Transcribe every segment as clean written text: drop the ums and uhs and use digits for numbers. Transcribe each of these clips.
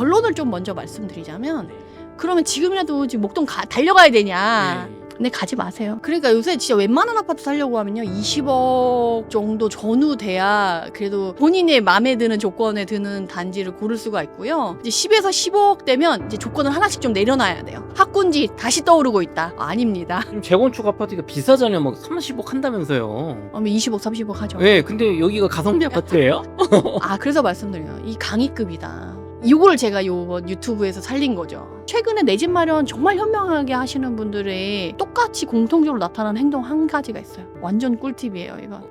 결론을 좀 먼저 말씀드리자면, 그러면 지금이라도 지금 목동 달려가야 되냐? 근데 가지 마세요. 그러니까 요새 진짜 웬만한 아파트 사려고 하면요 20억 정도 전후 돼야 그래도 본인의 마음에 드는 조건에 드는 단지를 고를 수가 있고요. 이제 10에서 15억 되면 이제 조건을 하나씩 좀 내려놔야 돼요. 학군지 다시 떠오르고 있다. 아닙니다. 지금 재건축 아파트가 비싸잖아요. 막 30억 한다면서요. 20억 30억 하죠. 네, 근데 여기가 가성비 아파트예요? 그래서 말씀드려요. 이 강의급이다. 이걸 제가 요번 유튜브에서 살린 거죠. 최근에 내 집 마련 정말 현명하게 하시는 분들의 똑같이 공통적으로 나타나는 행동 한 가지가 있어요. 완전 꿀팁이에요, 이거.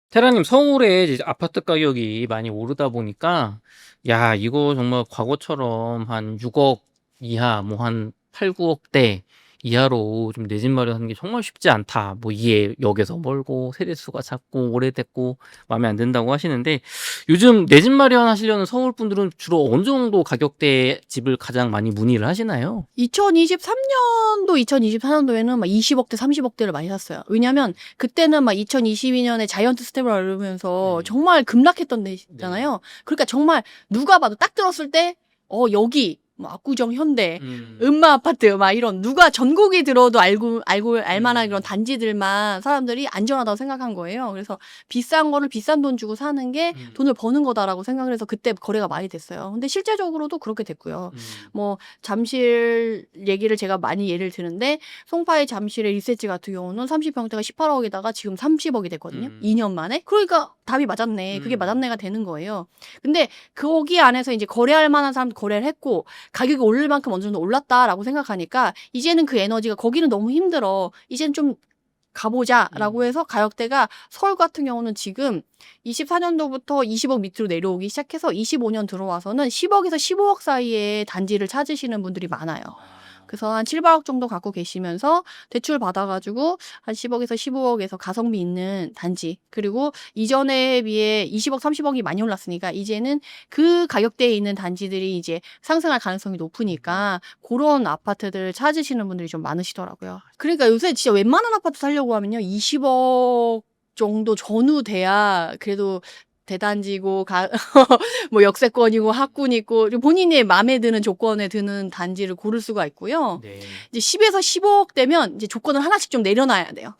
테라님, 서울에 이제 아파트 가격이 많이 오르다 보니까 야, 이거 정말 과거처럼 한 6억 이하, 뭐 한 8, 9억대 이하로 좀 내 집 마련하는 게 정말 쉽지 않다. 뭐 이게 역에서 멀고 세대수가 작고 오래됐고 마음에 안 든다고 하시는데, 요즘 내 집 마련하시려는 서울 분들은 주로 어느 정도 가격대의 집을 가장 많이 문의를 하시나요? 2023년도, 2024년도에는 막 20억대, 30억대를 많이 샀어요. 왜냐면 그때는 막 2022년에 자이언트 스텝을 밟으면서 정말 급락했던 데잖아요. 그러니까 정말 누가 봐도 딱 들었을 때 여기 뭐 압구정 현대, 음마 아파트 막 이런 누가 전국이 들어도 알만한 그런 단지들만 사람들이 안전하다고 생각한 거예요. 그래서 비싼 거를 비싼 돈 주고 사는 게 돈을 버는 거다라고 생각을 해서 그때 거래가 많이 됐어요. 근데 실제적으로도 그렇게 됐고요. 뭐 잠실 얘기를 제가 많이 예를 드는데, 송파의 잠실의 1세지 같은 경우는 30평대가 18억에다가 지금 30억이 됐거든요. 2년 만에. 그러니까 답이 맞았네. 그게 맞았네가 되는 거예요. 근데 거기 안에서 이제 거래할 만한 사람도 거래를 했고, 가격이 오를 만큼 어느 정도 올랐다라고 생각하니까 이제는 그 에너지가 거기는 너무 힘들어. 이제는 좀 가보자라고 해서 가격대가 서울 같은 경우는 지금 24년도부터 20억 밑으로 내려오기 시작해서 25년 들어와서는 10억에서 15억 사이에 단지를 찾으시는 분들이 많아요. 그래서 한 7, 8억 정도 갖고 계시면서 대출 받아가지고 한 10억에서 15억에서 가성비 있는 단지, 그리고 이전에 비해 20억, 30억이 많이 올랐으니까 이제는 그 가격대에 있는 단지들이 이제 상승할 가능성이 높으니까 그런 아파트들 찾으시는 분들이 좀 많으시더라고요. 그러니까 요새 진짜 웬만한 아파트 사려고 하면요 20억 정도 전후 돼야 그래도 대단지고 뭐 역세권이고 학군 있고 본인의 마음에 드는 조건에 드는 단지를 고를 수가 있고요. 네. 이제 10에서 15억 되면 이제 조건을 하나씩 좀 내려놔야 돼요.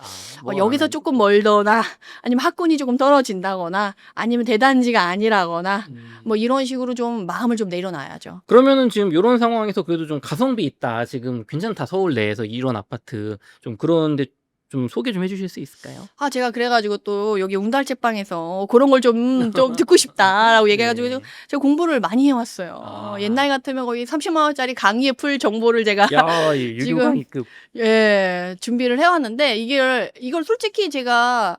여기서 조금 멀거나 아니면 학군이 조금 떨어진다거나 아니면 대단지가 아니라거나 뭐 이런 식으로 좀 마음을 좀 내려놔야죠. 그러면은 지금 이런 상황에서 그래도 좀 가성비 있다, 지금 괜찮다, 서울 내에서 이런 아파트 좀 그런데 좀 소개 좀 해주실 수 있을까요? 제가 그래가지고 또 여기 웅달제빵에서 그런 걸 좀 듣고 싶다라고 얘기해가지고 네. 제가 공부를 많이 해왔어요. 옛날 같으면 거의 30만 원짜리 강의에 풀 정보를 제가 야, 유료 지금 강의급. 준비를 해왔는데, 이걸 솔직히 제가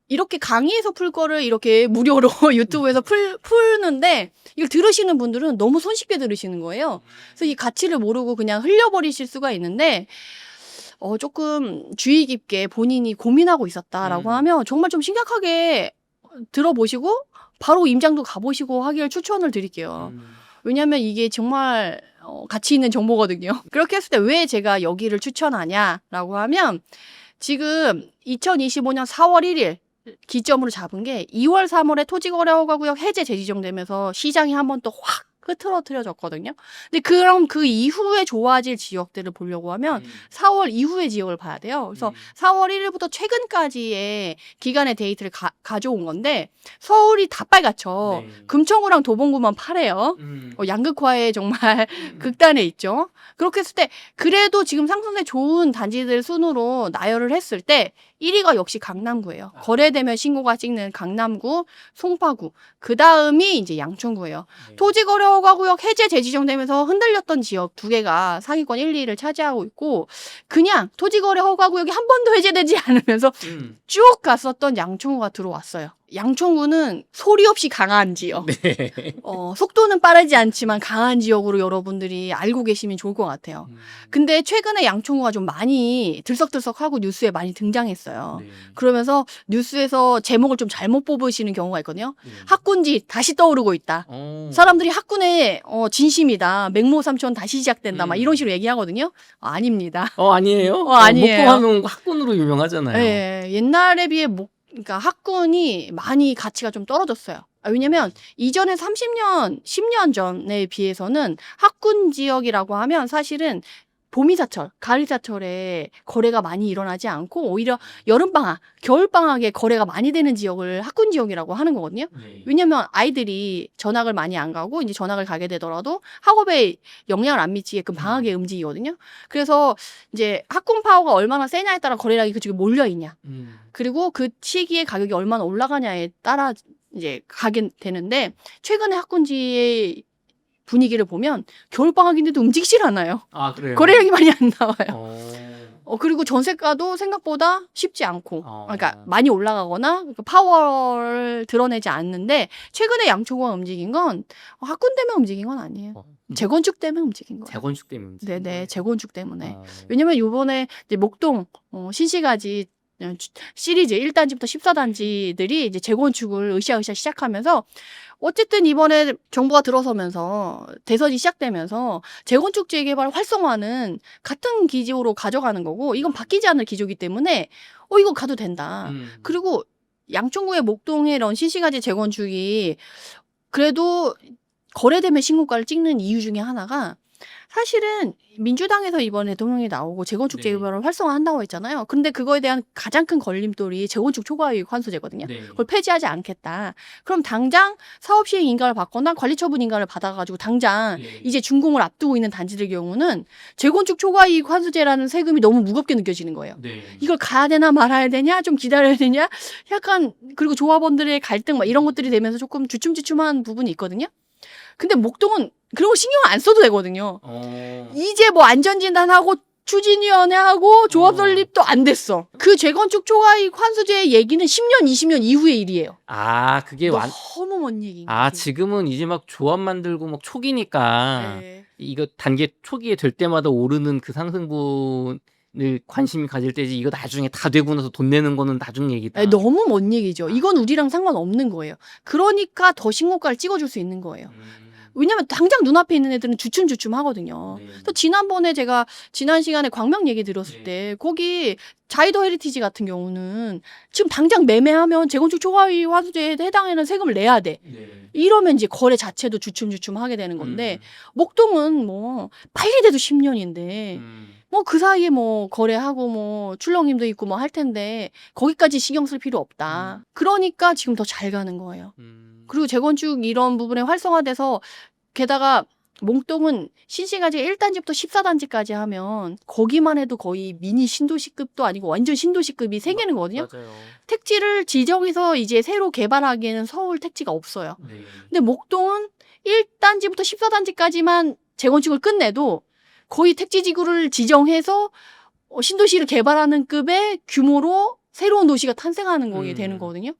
이렇게 강의에서 풀 거를 이렇게 무료로 유튜브에서 푸는데 이걸 들으시는 분들은 너무 손쉽게 들으시는 거예요. 그래서 이 가치를 모르고 그냥 흘려버리실 수가 있는데, 조금 주의 깊게 본인이 고민하고 있었다라고 하면 정말 좀 심각하게 들어보시고 바로 임장도 가보시고 하기를 추천을 드릴게요. 왜냐면 이게 정말 가치 있는 정보거든요. 그렇게 했을 때 왜 제가 여기를 추천하냐라고 하면, 지금 2025년 4월 1일 기점으로 잡은 게 2월 3월에 토지거래허가구역 해제 재지정되면서 시장이 한번 또 확 흐트러뜨려졌거든요. 근데 그럼 그 이후에 좋아질 지역들을 보려고 하면 4월 이후의 지역을 봐야 돼요. 그래서 4월 1일부터 최근까지의 기간의 데이터를 가져온 건데, 서울이 다 빨갛죠. 네. 금천구랑 도봉구만 파래요. 양극화에 정말 극단에 있죠. 그렇게 했을 때 그래도 지금 상승세 좋은 단지들 순으로 나열을 했을 때 1위가 역시 강남구예요. 거래되면 신고가 찍는 강남구, 송파구. 그 다음이 이제 양천구예요. 네. 토지거래허가구역 해제 재지정되면서 흔들렸던 지역 두 개가 상위권 1, 2위를 차지하고 있고, 그냥 토지거래허가구역이 한 번도 해제되지 않으면서 쭉 갔었던 양천구가 들어왔어요. 양천구는 소리 없이 강한 지역. 네. 속도는 빠르지 않지만 강한 지역으로 여러분들이 알고 계시면 좋을 것 같아요. 근데 최근에 양천구가 좀 많이 들썩들썩하고 뉴스에 많이 등장했어요. 네. 그러면서 뉴스에서 제목을 좀 잘못 뽑으시는 경우가 있거든요. 네. 학군지 다시 떠오르고 있다. 사람들이 학군의 진심이다. 맹모 삼촌 다시 시작된다. 막 이런 식으로 얘기하거든요. 아닙니다. 아니에요? 아니에요. 목동하면 학군으로 유명하잖아요. 네, 옛날에 비해 그러니까 학군이 많이 가치가 좀 떨어졌어요. 왜냐면 이전에 30년, 10년 전에 비해서는 학군 지역이라고 하면 사실은 봄이사철, 가을사철에 거래가 많이 일어나지 않고 오히려 여름방학, 겨울방학에 거래가 많이 되는 지역을 학군 지역이라고 하는 거거든요. 네. 왜냐면 아이들이 전학을 많이 안 가고 이제 전학을 가게 되더라도 학업에 영향을 안 미치게끔 방학에 움직이거든요. 그래서 이제 학군 파워가 얼마나 세냐에 따라 거래량이 그쪽에 몰려 있냐. 그리고 그 시기에 가격이 얼마나 올라가냐에 따라 이제 가게 되는데 최근에 학군지의 분위기를 보면 겨울방학인데도 움직이질 않아요. 아, 그래요? 거래량이 많이 안 나와요. 그리고 전세가도 생각보다 쉽지 않고, 그러니까 많이 올라가거나 그러니까 파워를 드러내지 않는데 최근에 양천구가 움직인 건 학군 때문에 움직인 건 아니에요. 재건축 때문에 움직인 거예요. 재건축 때문에. 네네, 재건축 때문에. 왜냐면 요번에 이제 목동 신시가지 시리즈 1단지부터 14단지들이 이제 재건축을 으쌰으쌰 시작하면서 어쨌든 이번에 정부가 들어서면서 대선이 시작되면서 재건축 재개발 활성화는 같은 기조로 가져가는 거고 이건 바뀌지 않을 기조이기 때문에 이거 가도 된다. 그리고 양천구의 목동의 이런 신시가지 재건축이 그래도 거래되면 신고가를 찍는 이유 중에 하나가 사실은 민주당에서 이번 대통령이 나오고 재건축 네. 재개발을 활성화한다고 했잖아요. 근데 그거에 대한 가장 큰 걸림돌이 재건축 초과이익 환수제거든요. 네. 그걸 폐지하지 않겠다. 그럼 당장 사업 시행 인가를 받거나 관리 처분 인가를 받아가지고 당장 네. 이제 준공을 앞두고 있는 단지들 경우는 재건축 초과이익 환수제라는 세금이 너무 무겁게 느껴지는 거예요. 네. 이걸 가야 되나 말아야 되냐, 좀 기다려야 되냐, 약간 그리고 조합원들의 갈등 막 이런 것들이 되면서 조금 주춤주춤한 부분이 있거든요. 근데 목동은 그런 거 신경 안 써도 되거든요. 이제 뭐 안전진단하고 추진위원회하고 조합 설립도 안 됐어. 그 재건축 초과이익 환수제 얘기는 10년, 20년 이후의 일이에요. 아, 그게 너무 먼 얘기인 아, 거지. 지금은 이제 막 조합 만들고 막 초기니까 네. 이거 단계 초기에 될 때마다 오르는 그 상승분을 관심이 가질 때지 이거 나중에 다 되고 나서 돈 내는 거는 나중 얘기다. 네, 너무 먼 얘기죠. 이건 우리랑 상관없는 거예요. 그러니까 더 신고가를 찍어줄 수 있는 거예요. 왜냐면 당장 눈앞에 있는 애들은 주춤주춤 하거든요. 네. 또 지난번에 제가 지난 시간에 광명 얘기 들었을 네. 때 거기 자이더 헤리티지 같은 경우는 지금 당장 매매하면 재건축 초과이익 환수제에 해당하는 세금을 내야 돼. 네. 이러면 이제 거래 자체도 주춤주춤 하게 되는 건데 목동은 뭐 빨리 돼도 10년인데 뭐 그 사이에 뭐 거래하고 뭐 출렁임도 있고 뭐 할 텐데 거기까지 신경 쓸 필요 없다. 그러니까 지금 더 잘 가는 거예요. 그리고 재건축 이런 부분에 활성화돼서 게다가 목동은 신시가지 1단지부터 14단지까지 하면 거기만 해도 거의 미니 신도시급도 아니고 완전 신도시급이 생기는 거거든요. 맞아요. 택지를 지정해서 이제 새로 개발하기에는 서울 택지가 없어요. 네. 근데 목동은 1단지부터 14단지까지만 재건축을 끝내도 거의 택지지구를 지정해서 신도시를 개발하는 급의 규모로 새로운 도시가 탄생하는 거게 되는 거거든요.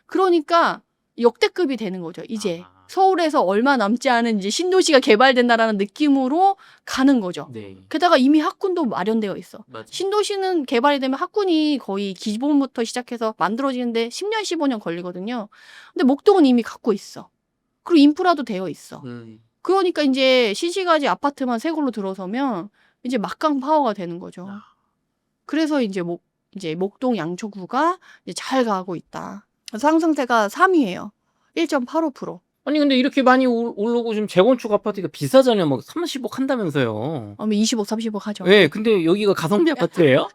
그러니까 역대급이 되는 거죠. 이제 서울에서 얼마 남지 않은 이제 신도시가 개발된다라는 느낌으로 가는 거죠. 네. 게다가 이미 학군도 마련되어 있어. 맞아. 신도시는 개발이 되면 학군이 거의 기본부터 시작해서 만들어지는데 10년, 15년 걸리거든요. 근데 목동은 이미 갖고 있어. 그리고 인프라도 되어 있어. 그러니까 이제 신시가지 아파트만 새 걸로 들어서면 이제 막강 파워가 되는 거죠. 그래서 이제 목동 양초구가 이제 잘 가고 있다. 상승세가 3위예요. 1.85%. 아니 근데 이렇게 많이 오르고 지금 재건축 아파트가 비싸잖아요. 막 30억 한다면서요. 20억, 30억 하죠. 네, 근데 여기가 가성비 아파트예요?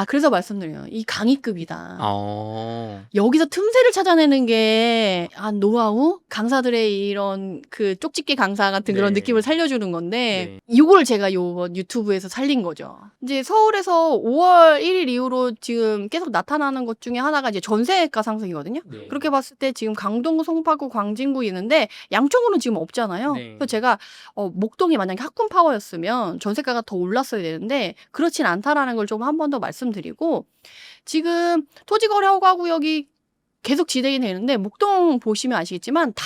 그래서 말씀드려요. 이 강의급이다. 아. 여기서 틈새를 찾아내는 게 노하우? 강사들의 이런 그 쪽집게 강사 같은 그런 네. 느낌을 살려주는 건데 이걸 제가 요번 유튜브에서 살린 거죠. 이제 서울에서 5월 1일 이후로 지금 계속 나타나는 것 중에 하나가 이제 전세가 상승이거든요. 네. 그렇게 봤을 때 지금 강동구, 송파구, 광진구 있는데 양천구는 지금 없잖아요. 네. 그래서 제가 목동이 만약에 학군 파워였으면 전세가가 더 올랐어야 되는데 그렇진 않다라는 걸 좀 한 번 더 말씀드리고 지금 토지거래허가 구역이 계속 진행이 되는데 목동 보시면 아시겠지만 다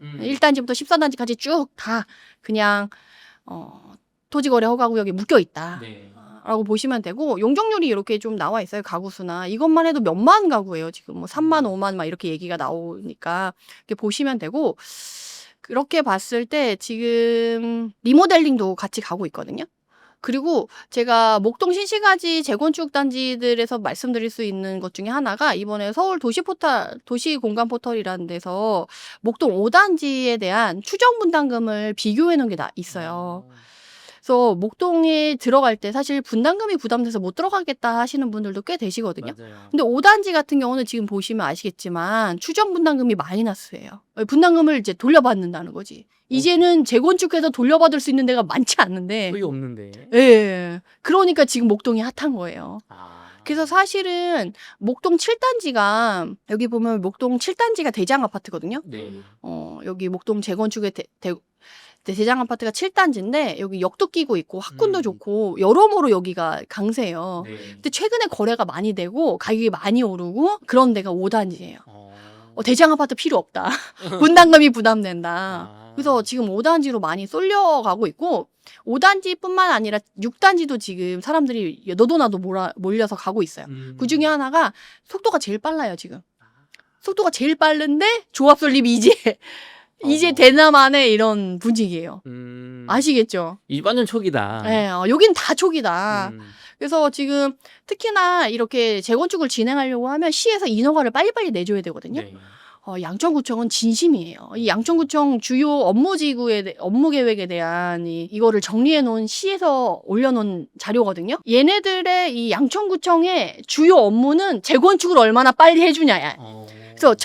1단지부터 14단지까지 쭉 다 그냥 토지거래 허가구역에 묶여 있다. 네. 라고 보시면 되고 용적률이 이렇게 좀 나와 있어요. 가구수나 이것만 해도 몇만 가구예요. 지금 뭐 3만 5만 막 이렇게 얘기가 나오니까 이렇게 보시면 되고 그렇게 봤을 때 지금 리모델링도 같이 가고 있거든요. 그리고 제가 목동 신시가지 재건축 단지들에서 말씀드릴 수 있는 것 중에 하나가 이번에 서울 도시공간 포털이라는 데서 목동 5단지에 대한 추정 분담금을 비교해 놓은 게 있어요. 그래서 목동에 들어갈 때 사실 분담금이 부담돼서 못 들어가겠다 하시는 분들도 꽤 되시거든요. 맞아요. 근데 5단지 같은 경우는 지금 보시면 아시겠지만 추정 분담금이 마이너스예요. 분담금을 이제 돌려받는다는 거지. 이제는 재건축해서 돌려받을 수 있는 데가 많지 않는데. 거의 없는데. 예. 그러니까 지금 목동이 핫한 거예요. 아. 그래서 사실은 목동 7단지가 여기 보면 목동 7단지가 대장 아파트거든요. 네. 여기 목동 재건축의 대장 아파트가 7단지인데 여기 역도 끼고 있고 학군도 좋고 여러모로 여기가 강세예요. 네. 근데 최근에 거래가 많이 되고 가격이 많이 오르고 그런 데가 5단지예요. 어. 대장 아파트 필요 없다. 분담금이 부담된다. 아. 그래서 지금 5단지로 많이 쏠려가고 있고 5단지뿐만 아니라 6단지도 지금 사람들이 너도 나도 몰려서 가고 있어요. 그 중에 하나가 속도가 제일 빨라요, 지금. 속도가 제일 빠른데 조합 설립이 이제 대나만의 이런 분위기예요. 아시겠죠? 이 완전 초기다. 네, 여긴 다 초기다. 그래서 지금 특히나 이렇게 재건축을 진행하려고 하면 시에서 인허가를 빨리빨리 내줘야 되거든요. 네. 양천구청은 진심이에요. 이 양천구청 주요 업무 계획에 대한 이거를 정리해 놓은 시에서 올려놓은 자료거든요. 얘네들의 이 양천구청의 주요 업무는 재건축을 얼마나 빨리 해주냐야. 그래서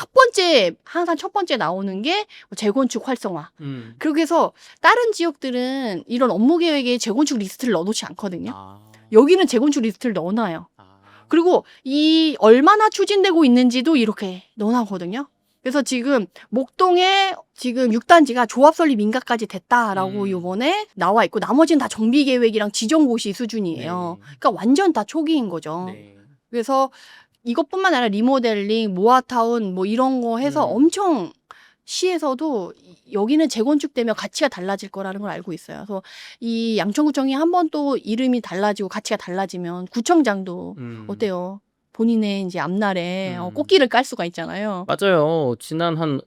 항상 첫 번째 나오는 게 재건축 활성화. 그렇게 해서 다른 지역들은 이런 업무 계획에 재건축 리스트를 넣어놓지 않거든요. 여기는 재건축 리스트를 넣어놔요. 그리고 이 얼마나 추진되고 있는지도 이렇게 넣어놔거든요. 그래서 지금 목동에 지금 6단지가 조합 설립 인가까지 됐다라고 요번에 나와 있고 나머지는 다 정비 계획이랑 지정 고시 수준이에요. 네. 그러니까 완전 다 초기인 거죠. 네. 그래서 이것뿐만 아니라 리모델링, 모아타운 뭐 이런 거 해서 엄청 시에서도 여기는 재건축되면 가치가 달라질 거라는 걸 알고 있어요. 그래서 이 양천구청이 한 번 또 이름이 달라지고 가치가 달라지면 구청장도 어때요? 본인의 이제 앞날에 꽃길을 깔 수가 있잖아요. 맞아요. 지난 한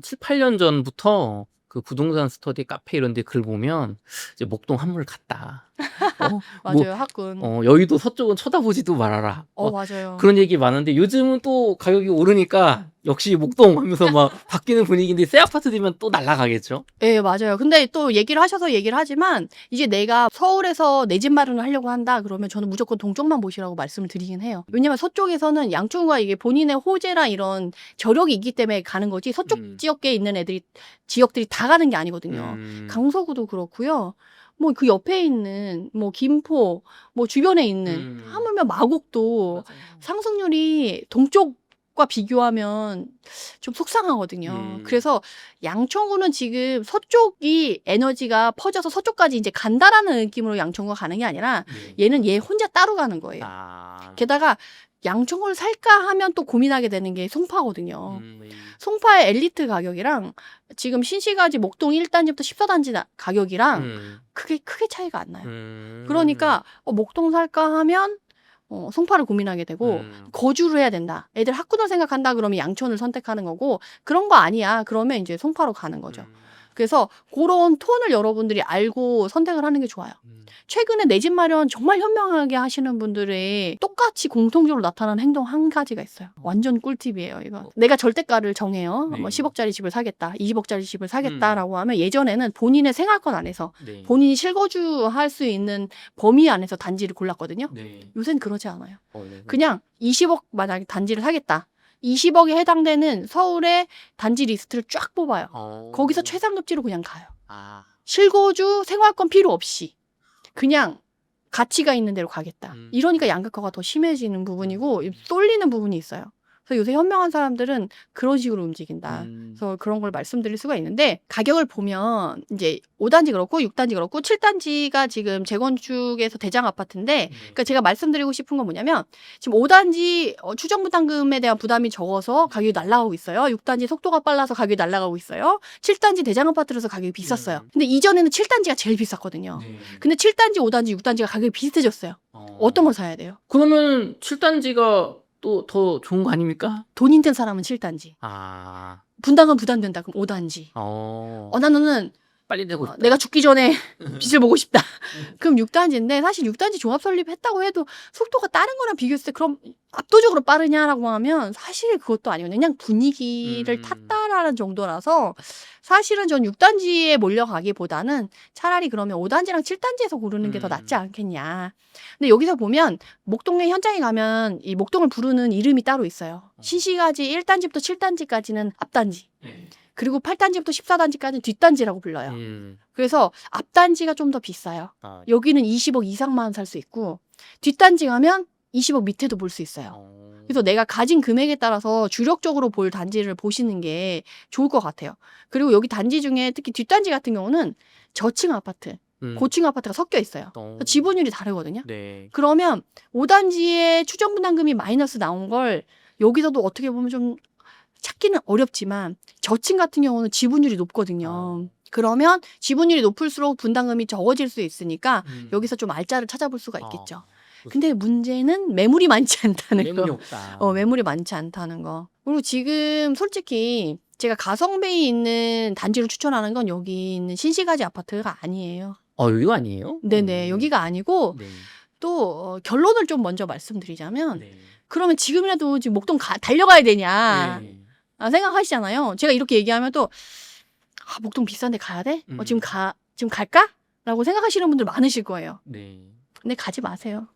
7, 8년 전부터 그 부동산 스터디 카페 이런 데 글 보면 이제 목동 한물 갔다. 맞아요. 학군. 여의도 서쪽은 쳐다보지도 말아라. 맞아요. 그런 얘기 많은데 요즘은 또 가격이 오르니까 역시 목동 하면서 막 바뀌는 분위기인데 새 아파트 되면 또 날아가겠죠? 네, 맞아요. 근데 또 얘기를 하지만 이제 내가 서울에서 내 집 마련을 하려고 한다 그러면 저는 무조건 동쪽만 보시라고 말씀을 드리긴 해요. 왜냐면 서쪽에서는 양쪽과 이게 본인의 호재랑 이런 저력이 있기 때문에 가는 거지 서쪽 지역에 있는 지역들이 다 가는 게 아니거든요. 강서구도 그렇고요. 뭐 그 옆에 있는 뭐 김포 뭐 주변에 있는 하물며 마곡도 맞아요. 상승률이 동쪽과 비교하면 좀 속상하거든요. 그래서 양천구는 지금 서쪽이 에너지가 퍼져서 서쪽까지 이제 간다라는 느낌으로 양천구가 가는 게 아니라 얘는 얘 혼자 따로 가는 거예요. 게다가 양천구를 살까 하면 또 고민하게 되는 게 송파거든요. 송파의 엘리트 가격이랑 지금 신시가지 목동 1단지부터 14단지 가격이랑 크게 차이가 안 나요. 그러니까 목동 살까 하면 송파를 고민하게 되고 거주를 해야 된다. 애들 학군을 생각한다 그러면 양천을 선택하는 거고 그런 거 아니야. 그러면 이제 송파로 가는 거죠. 그래서 그런 톤을 여러분들이 알고 선택을 하는 게 좋아요. 최근에 내 집 마련 정말 현명하게 하시는 분들의 똑같이 공통적으로 나타나는 행동 한 가지가 있어요. 완전 꿀팁이에요, 이거. 내가 절대가를 정해요. 네. 뭐 10억짜리 집을 사겠다, 20억짜리 집을 사겠다라고 하면 예전에는 본인의 생활권 안에서 네. 본인이 실거주할 수 있는 범위 안에서 단지를 골랐거든요. 네. 요새는 그러지 않아요. 네. 그냥 20억 만약에 단지를 사겠다. 20억에 해당되는 서울의 단지 리스트를 쫙 뽑아요. 거기서 최상급지로 그냥 가요. 실거주 생활권 필요 없이 그냥 가치가 있는 데로 가겠다. 이러니까 양극화가 더 심해지는 부분이고 쏠리는 부분이 있어요. 그래서 요새 현명한 사람들은 그런 식으로 움직인다. 그래서 그런 걸 말씀드릴 수가 있는데 가격을 보면 이제 5단지 그렇고 6단지 그렇고 7단지가 지금 재건축에서 대장 아파트인데 그러니까 제가 말씀드리고 싶은 건 뭐냐면 지금 5단지 추정 부담금에 대한 부담이 적어서 가격이 날아가고 있어요. 6단지 속도가 빨라서 가격이 날아가고 있어요. 7단지 대장 아파트라서 가격이 비쌌어요. 근데 이전에는 7단지가 제일 비쌌거든요. 네. 근데 7단지, 5단지, 6단지가 가격이 비슷해졌어요. 어떤 걸 사야 돼요? 그러면 7단지가 또 더 좋은 거 아닙니까? 돈 있는 사람은 7단지. 아, 분담금 부담된다. 그럼 5단지. 나는 빨리 되고 싶다. 내가 죽기 전에 빚을 보고 싶다. 그럼 6단지인데 사실 6단지 종합 설립했다고 해도 속도가 다른 거랑 비교했을 때 그럼 압도적으로 빠르냐라고 하면 사실 그것도 아니거든요. 그냥 분위기를 탔다라는 정도라서 사실은 전 6단지에 몰려가기보다는 차라리 그러면 5단지랑 7단지에서 고르는 게 더 낫지 않겠냐. 근데 여기서 보면 목동에 현장에 가면 이 목동을 부르는 이름이 따로 있어요. 신시가지 1단지부터 7단지까지는 앞단지. 그리고 8단지부터 14단지까지는 뒷단지라고 불러요. 그래서 앞단지가 좀 더 비싸요. 여기는 20억 이상만 살 수 있고 뒷단지 가면 20억 밑에도 볼 수 있어요. 그래서 내가 가진 금액에 따라서 주력적으로 볼 단지를 보시는 게 좋을 것 같아요. 그리고 여기 단지 중에 특히 뒷단지 같은 경우는 저층 아파트, 고층 아파트가 섞여 있어요. 지분율이 다르거든요. 네. 그러면 5단지의 추정 분담금이 마이너스 나온 걸 여기서도 어떻게 보면 좀 찾기는 어렵지만 저층 같은 경우는 지분율이 높거든요. 그러면 지분율이 높을수록 분담금이 적어질 수 있으니까 여기서 좀 알짜를 찾아볼 수가 있겠죠. 근데 문제는 매물이 많지 않다는 매물이 거. 없다. 매물이 많지 않다는 거. 그리고 지금 솔직히 제가 가성비에 있는 단지를 추천하는 건 여기 있는 신시가지 아파트가 아니에요. 여기가 아니에요? 네네. 여기가 아니고 네. 또 결론을 좀 먼저 말씀드리자면 네. 그러면 지금이라도 지금 목동 달려가야 되냐 네. 생각하시잖아요. 제가 이렇게 얘기하면 또 목동 비싼데 가야 돼? 지금 갈까? 라고 생각하시는 분들 많으실 거예요. 네. 근데 가지 마세요.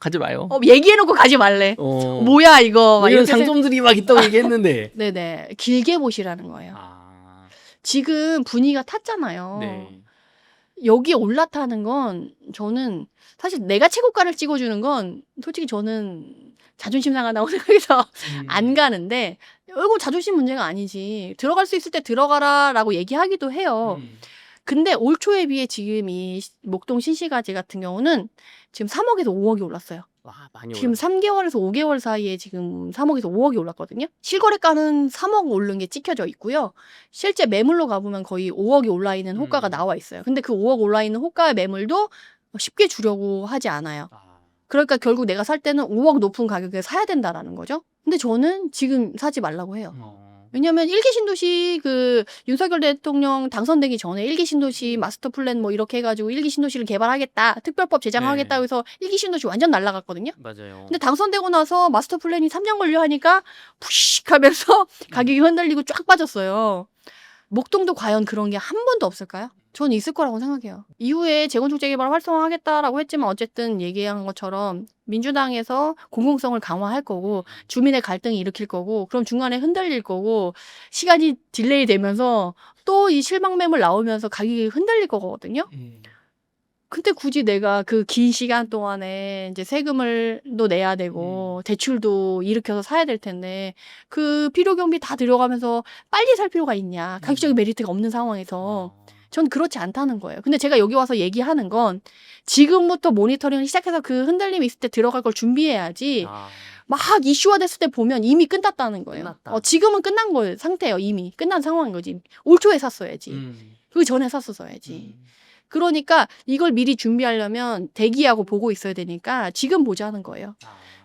가지 마요. 얘기해놓고 가지 말래. 뭐야 이거. 막 이런 이렇게 장점들이 막 있다고 얘기했는데. 네네. 길게 보시라는 거예요. 지금 분위기가 탔잖아요. 네. 여기에 올라타는 건 저는 사실 내가 최고가를 찍어주는 건 솔직히 저는 자존심 상한다고 생각해서 안 가는데 이거 자존심 문제가 아니지. 들어갈 수 있을 때 들어가라라고 얘기하기도 해요. 근데 올 초에 비해 지금 이 목동 신시가지 같은 경우는 지금 3억에서 5억이 올랐어요. 와, 많이 지금 올랐어. 3개월에서 5개월 사이에 지금 3억에서 5억이 올랐거든요. 실거래가는 3억 오른 게 찍혀져 있고요. 실제 매물로 가보면 거의 5억이 올라 있는 호가가 나와 있어요. 근데 그 5억 올라 있는 호가의 매물도 쉽게 주려고 하지 않아요. 그러니까 결국 내가 살 때는 5억 높은 가격에 사야 된다라는 거죠. 근데 저는 지금 사지 말라고 해요. 왜냐면 1기 신도시 윤석열 대통령 당선되기 전에 1기 신도시 마스터 플랜 뭐 이렇게 해가지고 1기 신도시를 개발하겠다. 특별법 제정하겠다고 해서 1기 신도시 완전 날라갔거든요. 맞아요. 근데 당선되고 나서 마스터 플랜이 3년 걸려 하니까 푸식 하면서 가격이 흔들리고 쫙 빠졌어요. 목동도 과연 그런 게 한 번도 없을까요? 저는 있을 거라고 생각해요. 이후에 재건축 재개발 활성화하겠다라고 했지만 어쨌든 얘기한 것처럼 민주당에서 공공성을 강화할 거고 주민의 갈등이 일으킬 거고 그럼 중간에 흔들릴 거고 시간이 딜레이 되면서 또 이 실망 매물 나오면서 가격이 흔들릴 거거든요. 근데 굳이 내가 그 긴 시간 동안에 이제 세금을 또 내야 되고 대출도 일으켜서 사야 될 텐데 그 필요 경비 다 들어가면서 빨리 살 필요가 있냐. 가격적인 메리트가 없는 상황에서 전 그렇지 않다는 거예요. 근데 제가 여기 와서 얘기하는 건 지금부터 모니터링을 시작해서 그 흔들림이 있을 때 들어갈 걸 준비해야지 막 이슈화 됐을 때 보면 이미 끝났다는 거예요. 끝났다. 지금은 끝난 거예요. 상태예요. 이미 끝난 상황인 거지. 올 초에 샀어야지. 그 전에 샀었어야지. 그러니까 이걸 미리 준비하려면 대기하고 보고 있어야 되니까 지금 보자는 거예요.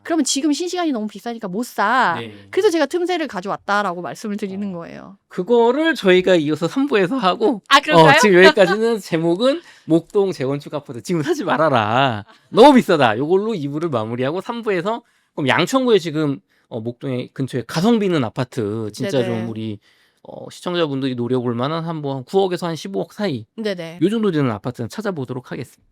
그러면 지금 신시간이 너무 비싸니까 못 사. 네. 그래서 제가 틈새를 가져왔다라고 말씀을 드리는 거예요. 그거를 저희가 이어서 3부에서 하고 그럴까요? 지금 여기까지는 제목은 목동 재건축 아파트 지금 사지 말아라. 너무 비싸다. 요걸로 2부를 마무리하고 3부에서 그럼 양천구에 지금 목동에 근처에 가성비 있는 아파트 진짜 네네. 좀 우리 시청자분들이 노려볼 만한 한 9억에서 한 15억 사이 네네. 요 정도 되는 아파트는 찾아보도록 하겠습니다.